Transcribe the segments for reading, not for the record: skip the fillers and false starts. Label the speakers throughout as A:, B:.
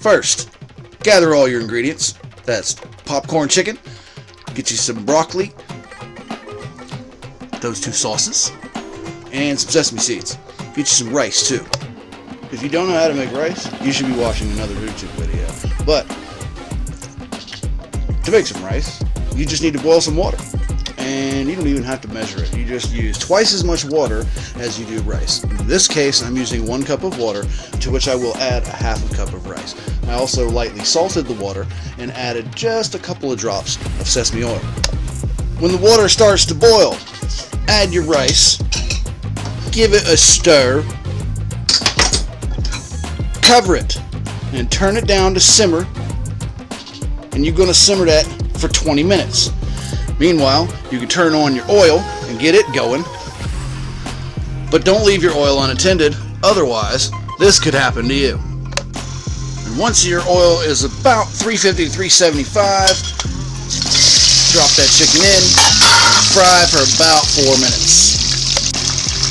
A: First, gather all your ingredients. That's popcorn chicken, get you some broccoli, those 2 sauces, and some sesame seeds. Get you some rice too. If you don't know how to make rice, you should be watching another YouTube video. But to make some rice, you just need to boil some water. And you don't even have to measure it. You just use twice as much water as you do rice. In this case, I'm using 1 cup of water, to which I will add a ½ cup of rice. I also lightly salted the water and added just a couple of drops of sesame oil. When the water starts to boil, add your rice, give it a stir, cover it, and turn it down to simmer. And you're going to simmer that for 20 minutes. Meanwhile, you can turn on your oil and get it going. But don't leave your oil unattended, otherwise this could happen to you. And once your oil is about 350 to 375, drop that chicken in and fry for about 4 minutes.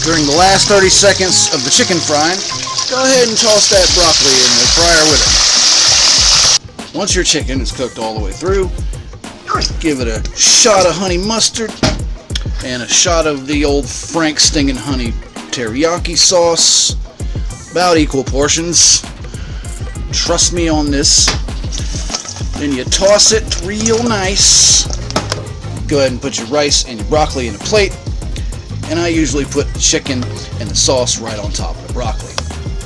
A: During the last 30 seconds of the chicken frying, go ahead and toss that broccoli in the fryer with it. Once your chicken is cooked all the way through, give it a shot of honey mustard and a shot of the old Frank Stingin' Honey teriyaki sauce, about equal portions. Trust me on this. Then you toss it real nice. Go ahead and put your rice and your broccoli in a plate, and I usually put the chicken and the sauce right on top of the broccoli.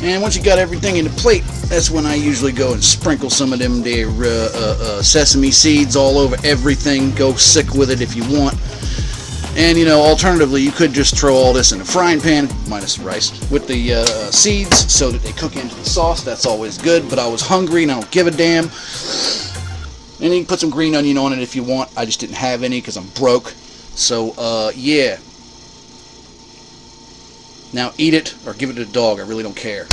A: And once you got everything in the plate, that's when I usually go and sprinkle some of them there sesame seeds all over everything. Go sick with it if you want. And you know, alternatively, you could just throw all this in a frying pan, minus the rice, with the seeds so that they cook into the sauce. That's always good, but I was hungry and I don't give a damn. And you can put some green onion on it if you want. I just didn't have any because I'm broke. So, yeah. Now eat it or give it to the dog. I really don't care.